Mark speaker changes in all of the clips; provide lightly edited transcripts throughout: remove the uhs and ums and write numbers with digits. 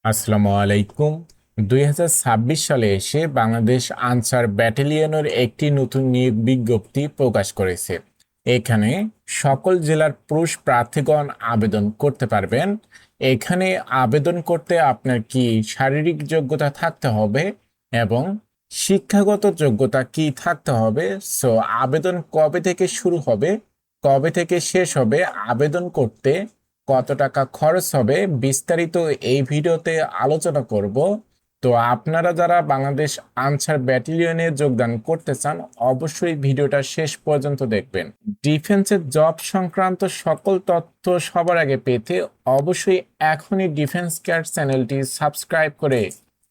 Speaker 1: আসসালামু আলাইকুম। 2026 সালে এসে বাংলাদেশ আনসার ব্যাটালিয়নের একটি নতুন নিয়োগ বিজ্ঞপ্তি প্রকাশ করেছে। এখানে সকল জেলার পুরুষ প্রার্থীগণ আবেদন করতে পারবেন। এখানে আবেদন করতে আপনার কি শারীরিক যোগ্যতা থাকতে হবে এবং শিক্ষাগত যোগ্যতা কি থাকতে হবে। সো আবেদন কবে থেকে শুরু হবে, কবে থেকে শেষ হবে, আবেদন করতে কত টাকা খরচ হবে, বিস্তারিত এই ভিডিওতে আলোচনা করব। তো আপনারা যারা বাংলাদেশ আনসার ব্যাটালিয়নে যোগদান করতে চান অবশ্যই ভিডিওটা শেষ পর্যন্ত দেখবেন। ডিফেন্সের জব সংক্রান্ত সকল তথ্য সবার আগে পেতে অবশ্যই এখনই ডিফেন্স কেয়ার চ্যানেলটি সাবস্ক্রাইব করে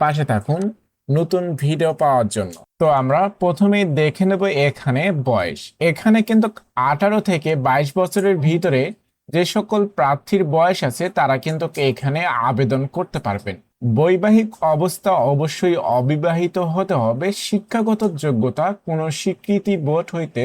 Speaker 1: পাশে থাকুন নতুন ভিডিও পাওয়ার জন্য। তো আমরা প্রথমেই দেখে নেব এখানে বয়স। এখানে কিন্তু 18 থেকে 22 বছরের ভিতরে যে সকল প্রার্থীর বয়স আছে তারা কিন্তু এখানে আবেদন করতে পারবেন। বৈবাহিক অবস্থা অবশ্যই অবিবাহিত হতে হবে। শিক্ষাগত যোগ্যতা কোনো স্বীকৃতি বোর্ড হইতে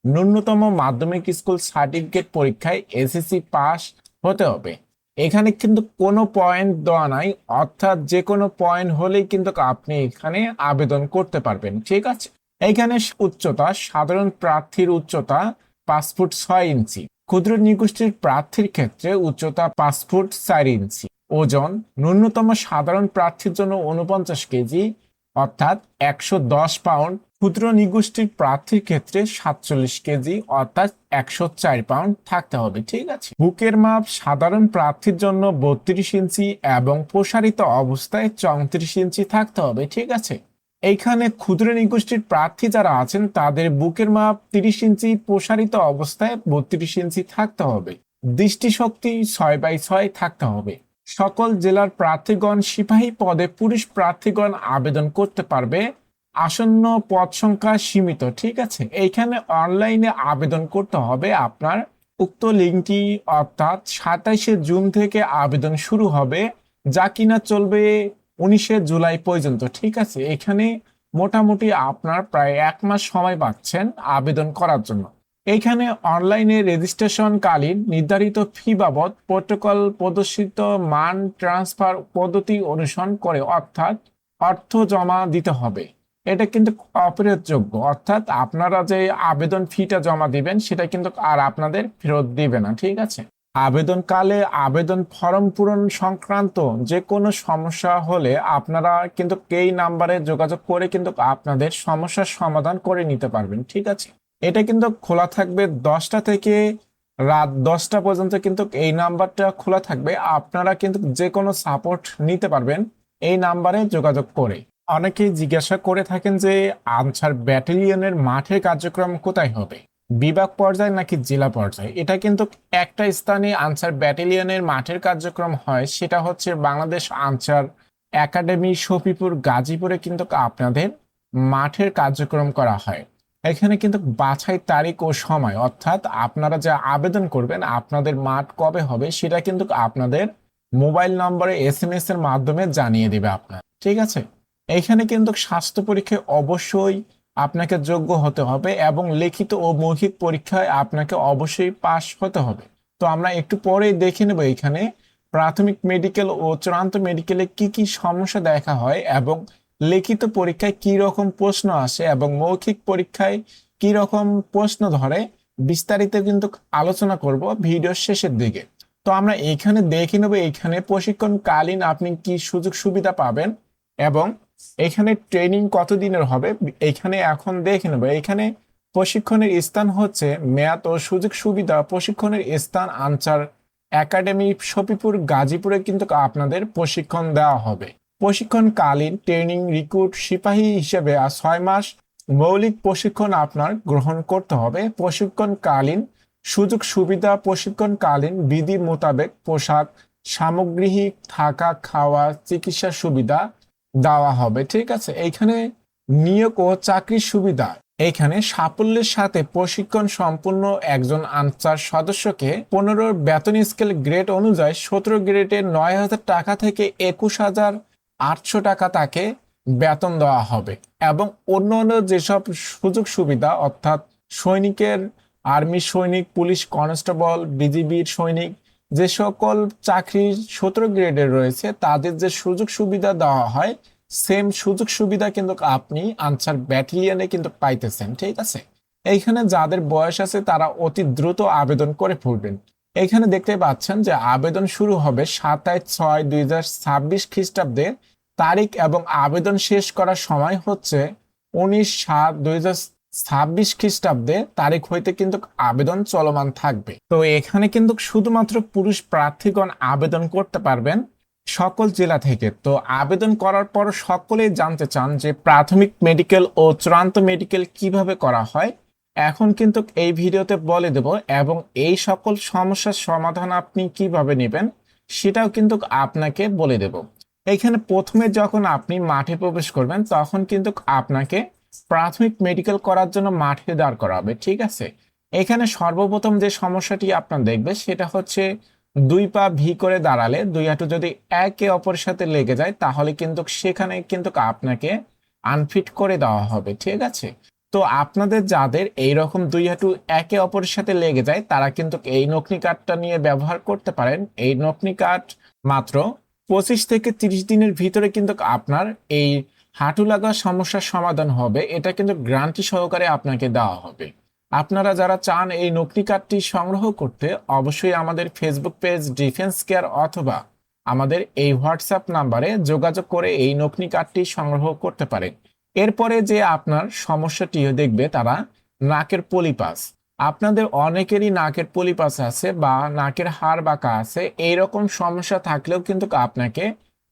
Speaker 1: ন্যূনতম মাধ্যমিক স্কুল সার্টিফিকেট পরীক্ষায় এসএসসি পাস হতে হবে। এখানে কিন্তু কোনো পয়েন্ট দেওয়া নাই, অর্থাৎ যে কোনো পয়েন্ট হলেই কিন্তু আপনি এখানে আবেদন করতে পারবেন। ঠিক আছে। এখানে উচ্চতা, সাধারণ প্রার্থীর উচ্চতা 5 ফুট 6 ইঞ্চি। ক্ষুদ্র নিগোষ্ঠীর প্রার্থীর ক্ষেত্রে উচ্চতা 5 ফুট 4 ইঞ্চি। ওজন ন্যূনতম সাধারণ প্রার্থীর জন্য 49 কেজি অর্থাৎ 110 পাউন্ড। ক্ষুদ্র নিগোষ্ঠীর প্রার্থীর ক্ষেত্রে 47 কেজি অর্থাৎ 104 পাউন্ড থাকতে হবে। ঠিক আছে। বুকের মাপ সাধারণ প্রার্থীর জন্য 32 ইঞ্চি এবং প্রসারিত অবস্থায় 34 ইঞ্চি থাকতে হবে। ঠিক আছে। এইখানে ক্ষুদ্র নিগোষ্ঠীর প্রার্থী যারা আছেন তাদের বুকের মাপ 30 ইঞ্চি, প্রসারিত অবস্থায় 32 ইঞ্চি থাকতে হবে। দৃষ্টিশক্তি 6/6 থাকতে হবে। সকল জেলার প্রার্থীগণ সিপাহী পদে পুরুষ প্রার্থীগণ আবেদন করতে পারবে। আসন্ন পদ সংখ্যা সীমিত। ঠিক আছে। এইখানে অনলাইনে আবেদন করতে হবে আপনার। উক্ত লিঙ্কটি অর্থাৎ 27 জুন থেকে আবেদন শুরু হবে, যা কিনা চলবে 19 জুলাই পর্যন্ত। ঠিক আছে। এখানে মোটামুটি আপনার প্রায় 1 মাস সময় পাচ্ছেন আবেদন করার জন্য। এইখানে অনলাইনে রেজিস্ট্রেশন কালীন নির্ধারিত ফি বাবদ প্রোটোকল প্রদর্শিত মান ট্রান্সফার পদ্ধতি অনুসরণ করে অর্থাৎ অর্থ জমা দিতে হবে। এটা কিন্তু অপরিহার্যযোগ্য, অর্থাৎ আপনারা যে আবেদন ফিটা জমা দিবেন সেটা কিন্তু আর আপনাদের ফেরত দিবে না। ঠিক আছে। আবেদনকালে আবেদন ফর্ম পূরণ সংক্রান্ত যে কোনো সমস্যা হলে আপনারা কিন্তু এই নাম্বারে যোগাযোগ করে কিন্তু আপনাদের সমস্যার সমাধান করে নিতে পারবেন। ঠিক আছে। এটা কিন্তু খোলা থাকবে 10টা থেকে রাত 10টা পর্যন্ত কিন্তু এই নাম্বারটা খোলা থাকবে। আপনারা কিন্তু যে কোনো সাপোর্ট নিতে পারবেন এই নাম্বারে যোগাযোগ করে। অনেকেই জিজ্ঞাসা করে থাকেন যে আনসার ব্যাটালিয়নের মাঠের কার্যক্রম কোথায় হবে, বিভাগ পর্যায়ে নাকি জেলা পর্যায়ে। এটা কিন্তু একটা স্থানে আনসার ব্যাটালিয়নের মাঠের কার্যক্রম হয়, সেটা হচ্ছে বাংলাদেশ আনসার একাডেমি শফিপুর গাজীপুরে কিন্তু আপনাদের মাঠের কার্যক্রম করা হয়। এখানে কিন্তু বাছাই তারিখ ও সময় অর্থাৎ আপনারা যা আবেদন করবেন আপনাদের মাঠ কবে হবে সেটা কিন্তু আপনাদের মোবাইল নম্বরে এসএমএস এর মাধ্যমে জানিয়ে দিবে আপনার। ঠিক আছে। এখানে কিন্তু স্বাস্থ্য পরীক্ষায় অবশ্যই আপনাকে যোগ্য হতে হবে এবং লিখিত ও মৌখিক পরীক্ষায় আপনাকে অবশ্যই পাশ হতে হবে। তো আমরা একটু পরেই দেখে নেব এখানে প্রাথমিক মেডিকেল ও চূড়ান্ত মেডিকেলে কি কি সমস্যা দেখা হয় এবং লিখিত পরীক্ষায় কি রকম প্রশ্ন আসে এবং মৌখিক পরীক্ষায় কি রকম প্রশ্ন ধরে, বিস্তারিত কিন্তু আলোচনা করব ভিডিওর শেষের দিকে। তো আমরা এখানে দেখে নেব এখানে প্রশিক্ষণকালীন আপনি কি সুযোগ সুবিধা পাবেন এবং এখানে ট্রেনিং কতদিনের হবে এখানে এখন দেখে নেব। এখানে প্রশিক্ষণের স্থান হচ্ছে মেয়াদ ও সুযোগ সুবিধা। প্রশিক্ষণের স্থান আনসার একাডেমি শফিপুর গাজীপুরে কিন্তু আপনাদের প্রশিক্ষণ দেওয়া হবে। প্রশিক্ষণকালীন ট্রেনিং রিক্রুট সিপাহী হিসেবে 6 মাস মৌলিক প্রশিক্ষণ আপনার গ্রহণ করতে হবে। প্রশিক্ষণকালীন সুযোগ সুবিধা, প্রশিক্ষণকালীন বিধি মোতাবেক পোশাক সামগ্রী, থাকা খাওয়া চিকিৎসা সুবিধা দেওয়া হবে। ঠিক আছে। এইখানে নিয়োগ ও চাকরির সুবিধা। এখানে সাফল্যের সাথে প্রশিক্ষণ সম্পূর্ণ একজন আনসার সদস্যকে 15 বেতন স্কেল গ্রেড অনুযায়ী 17 গ্রেডের 9,000 টাকা থেকে 21,800 টাকা তাকে বেতন দেওয়া হবে এবং অন্যান্য যেসব সুযোগ সুবিধা অর্থাৎ সৈনিকের, আর্মি সৈনিক, পুলিশ কনস্টেবল, বিজিবির সৈনিক যে সকল চাকরি 17 গ্রেডের রয়েছে তাদের যে সুযোগ সুবিধা দেওয়া হয় সেম সুযোগ সুবিধা কিন্তু আপনি আনসার ব্যাটালিয়নে কিন্তু পাইতেছেন, ঠিক আছে। এইখানে যাদের বয়স আছে তারা অতি দ্রুত আবেদন করে পড়বেন। এইখানে দেখতে পাচ্ছেন যে আবেদন শুরু হবে 27/6/2026 খ্রিস্টাব্দে তারিখ এবং আবেদন শেষ করার সময় হচ্ছে 19/7/2026 খ্রিস্টাব্দে তারিখ হইতে কিন্তু আবেদন চলমান থাকবে। তো এখানে কিন্তু শুধুমাত্র পুরুষ প্রার্থীগণ আবেদন করতে পারবেন সকল জেলা থেকে। তো আবেদন করার পর সকলেই জানতে চান যে প্রাথমিক মেডিকেল ও চূড়ান্ত মেডিকেল কিভাবে করা হয়। এখন কিন্তু এই ভিডিওতে বলে দেব এবং এই সকল সমস্যার সমাধান আপনি কিভাবে নেবেন সেটাও কিন্তু আপনাকে বলে দেব। এখানে প্রথমে যখন আপনি মাঠে প্রবেশ করবেন তখন কিন্তু আপনাকে প্রাথমিক মেডিকেল করার জন্য মাঠে দাঁড় করা হবে, ঠিক আছে। এখানে সর্বপ্রথম যে সমস্যাটি আপনার দেখবে সেটা হচ্ছে 2 পা ভি করে দাঁড়ালে 2 হাঁটু যদি একে অপরের সাথে লেগে যায় তাহলে কিন্তু সেখানে কিন্তু আপনাকে আনফিট করে দেওয়া হবে, ঠিক আছে। তো আপনাদের যাদের এইরকম 2 হাঁটু একে অপরের সাথে লেগে যায় তারা কিন্তু এই নকনি কার্ডটা নিয়ে ব্যবহার করতে পারেন। এই নকনি কার্ড মাত্র 25 থেকে 30 দিনের ভিতরে কিন্তু আপনার এই হাঁটু লাগা সমস্যার সমাধান হবে। এটা কিন্তু গ্যারান্টি সহকারে আপনাকে দেওয়া হবে। আপনারা যারা চান এই নকনি কার্ডটি সংগ্রহ করতে অবশ্যই আমাদের ফেসবুক পেজ ডিফেন্স কেয়ার অথবা আমাদের এই হোয়াটসঅ্যাপ নাম্বারে যোগাযোগ করে এই নকনি কার্ডটি সংগ্রহ করতে পারেন। এরপরে যে আপনার সমস্যাটি দেখবে তারা নাকের পলিপাস। আপনাদের অনেকেরই নাকের পলিপাস আছে বা নাকের হাড় বাঁকা আছে, এইরকম সমস্যা থাকলেও কিন্তু আপনাকে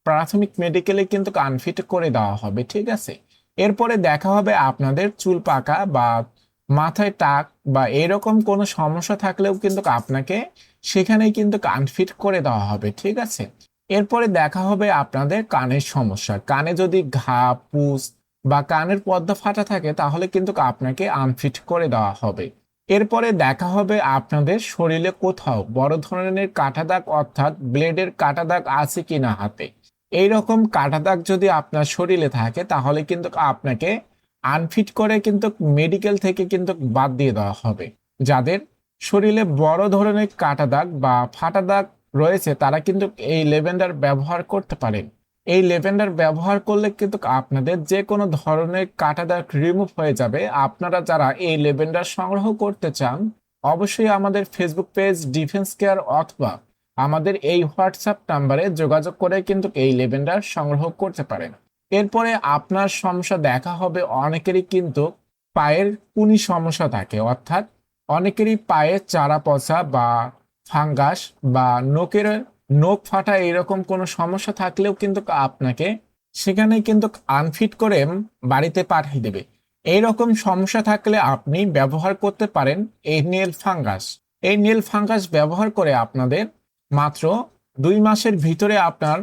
Speaker 1: প্রাথমিক মেডিকেলে কিন্তু আনফিট করে দেওয়া হবে, ঠিক আছে। এরপরে দেখা হবে আপনাদের চুল পাকা বা মাথায় টাক বা এরকম কোনো সমস্যা থাকলেও কিন্তু আপনাকে সেখানেই কিন্তু আনফিট করে দেওয়া হবে, ঠিক আছে। এরপরে দেখা হবে আপনাদের কানের সমস্যা। কানে যদি ঘা, পুজ বা কানের পর্দা ফাটা থাকে তাহলে কিন্তু আপনাকে আনফিট করে দেওয়া হবে। এরপরে দেখা হবে আপনাদের শরীরে কোথাও বড় ধরনের কাটা দাগ অর্থাৎ ব্লেডের কাটা দাগ আছে কিনা হাতে। এইরকম কাটা দাগ যদি আপনার শরীরে থাকে তাহলে কিন্তু আপনাকে আনফিট করে কিন্তু মেডিকেল থেকে কিন্তু বাদ দিয়ে দেওয়া হবে। যাদের শরীরে বড় ধরনের কাটা দাগ বা ফাটা দাগ রয়েছে তারা কিন্তু এই লেভেন্ডার ব্যবহার করতে পারেন। এই লেভেন্ডার ব্যবহার করলে কিন্তু আপনাদের যে কোনো ধরনের কাটা দাগ রিমুভ হয়ে যাবে। আপনারা যারা এই লেভেন্ডার সংগ্রহ করতে চান অবশ্যই আমাদের ফেসবুক পেজ ডিফেন্স কেয়ার অথবা আমাদের এই হোয়াটসঅ্যাপ নাম্বারে যোগাযোগ করে কিন্তু এই লেভেন্ডার সংগ্রহ করতে পারেন। এরপরে আপনার সমস্যা দেখা হবে অনেকেরই কিন্তু পায়ের কুনি সমস্যা থাকে, অর্থাৎ অনেকেরই পায়ে চারা পচা বা ফাঙ্গাস বা নখ ফাটা এরকম কোনো সমস্যা থাকলেও কিন্তু আপনাকে সেখানে কিন্তু আনফিট করে বাড়িতে পাঠিয়ে দেবে। এইরকম সমস্যা থাকলে আপনি ব্যবহার করতে পারেন এই নেল ফাঙ্গাস। এই নেল ফাঙ্গাস ব্যবহার করে আপনাদের মাত্র 2 মাসের ভিতরে আপনার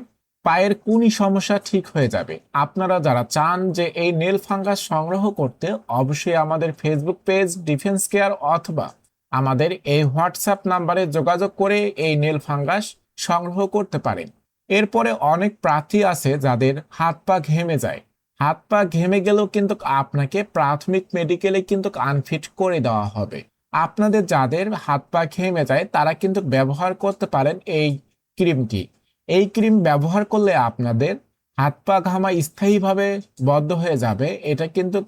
Speaker 1: পায়ের কুনি সমস্যা ঠিক হয়ে যাবে। আপনারা যারা চান যে এই নেল ফাঙ্গাস সংগ্রহ করতে অবশ্যই আমাদের ফেসবুক পেজ ডিফেন্স কেয়ার অথবা আমাদের এই হোয়াটসঅ্যাপ নাম্বারে যোগাযোগ করে এই নেল ফাঙ্গাস সংগ্রহ করতে পারেন। এরপরে অনেক প্রার্থী আছে যাদের হাত পা ঘেমে যায়। হাত পা ঘেমে গেলেও কিন্তু আপনাকে প্রাথমিক মেডিকেলে কিন্তু আনফিট করে দেওয়া হবে। আপনাদের যাদের হাত পা ঘেমে যায় তারা কিন্তু ব্যবহার করতে পারেন এই ক্রিমটি। এই ক্রিম ব্যবহার করলে আপনাদের হাত পা ঘামা স্থায়ীভাবে বন্ধ হয়ে যাবে। এটা কিন্তু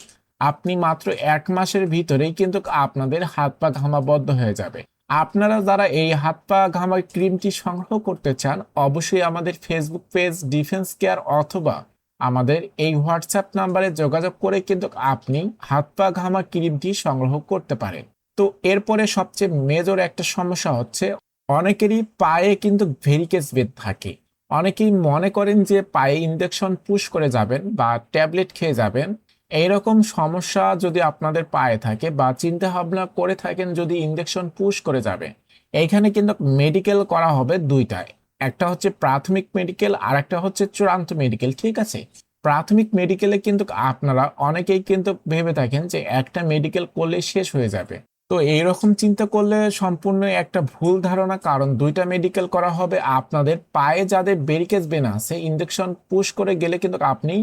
Speaker 1: আপনি মাত্র 1 মাসের ভিতরেই কিন্তু আপনাদের হাত পা ঘামা বন্ধ হয়ে যাবে। আপনারা যারা এই হাত পা ঘামা ক্রিমটি সংগ্রহ করতে চান অবশ্যই আমাদের ফেসবুক পেজ ডিফেন্স কেয়ার অথবা আমাদের এই হোয়াটসঅ্যাপ নাম্বারে যোগাযোগ করে কিন্তু আপনি হাত পা ঘামা ক্রিমটি সংগ্রহ করতে পারেন। তো এরপরে সবচেয়ে মেজর একটা সমস্যা হচ্ছে অনেকেরই পায়ে কিন্তু ভেরিকেস ভেদ থাকে। অনেকেই মনে করেন যে পায়ে ইনজেকশন পুশ করে যাবেন বা ট্যাবলেট খেয়ে যাবেন। এইরকম সমস্যা যদি আপনাদের পায়ে থাকে বা চিন্তা ভাবনা করে থাকেন যদি ইনজেকশন পুশ করে যাবে, এইখানে কিন্তু মেডিকেল করা হবে দুইটায়। একটা হচ্ছে প্রাথমিক মেডিকেল আর একটা হচ্ছে চূড়ান্ত মেডিকেল, ঠিক আছে। প্রাথমিক মেডিকেলে কিন্তু আপনারা অনেকেই কিন্তু ভেবে থাকেন যে একটা মেডিকেল করলে শেষ হয়ে যাবে। তো এইরকম চিন্তা করলে সম্পূর্ণ একটা ভুল ধারণা, কারণ দুইটা মেডিকেল করা হবে। আপনাদের পায়ে যাদের ব্যারিকেজ ভেন আছে ইনজেকশন পুশ করে গেলে কিন্তু আপনি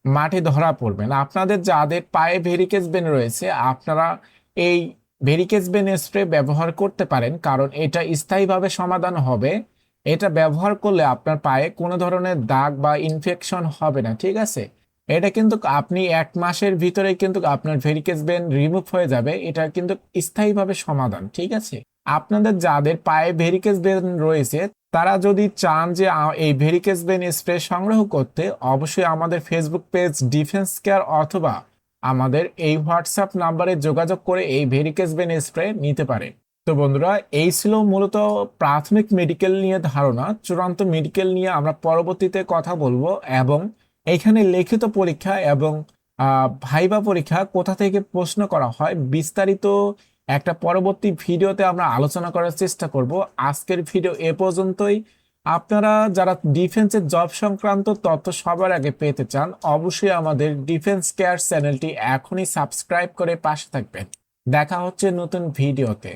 Speaker 1: মাঠে ধরা পড়বেন। আপনাদের যাদের পায়ে ভেরিকেজ ভেন রয়েছে আপনারা এই ভেরিকেজ ভেন স্প্রে ব্যবহার করতে পারেন, কারণ এটা স্থায়ীভাবে সমাধান হবে। এটা ব্যবহার করলে আপনার পায়ে কোনো ধরনের দাগ বা ইনফেকশন হবে না, ঠিক আছে। এটা কিন্তু আপনি 1 মাসের ভিতরে কিন্তু আপনার ভেরিকেজ ভেন রিমুভ হয়ে যাবে। এটা কিন্তু স্থায়ীভাবে সমাধান, ঠিক আছে। আপনাদের যাদের পায়ে ভেরিকেজ ভেন রয়েছে তারা যদি চান যে এই ভেরিকেজ ভেন স্প্রে সংগ্রহ করতে, অবশ্যই আমাদের ফেসবুক পেজ ডিফেন্স কেয়ার অথবা আমাদের এই হোয়াটসঅ্যাপ নাম্বারে যোগাযোগ করে এই ভেরিকেজ ভেন স্প্রে নিতে পারে। তো বন্ধুরা, এই ছিল মূলত প্রাথমিক মেডিকেল নিয়ে ধারণা। চূড়ান্ত মেডিকেল নিয়ে আমরা পরবর্তীতে কথা বলবো, এবং এখানে লিখিত পরীক্ষা এবং ভাইবা পরীক্ষা কোথা থেকে প্রশ্ন করা হয় বিস্তারিত একটা পরবর্তী ভিডিওতে আমরা আলোচনা করার চেষ্টা করব। আজকের ভিডিও এ পর্যন্তই। আপনারা যারা ডিফেন্সের জব সংক্রান্ত তথ্য সবার আগে পেতে চান, অবশ্যই আমাদের ডিফেন্স কেয়ার চ্যানেলটি এখনই সাবস্ক্রাইব করে পাশে থাকবেন। দেখা হচ্ছে নতুন ভিডিওতে।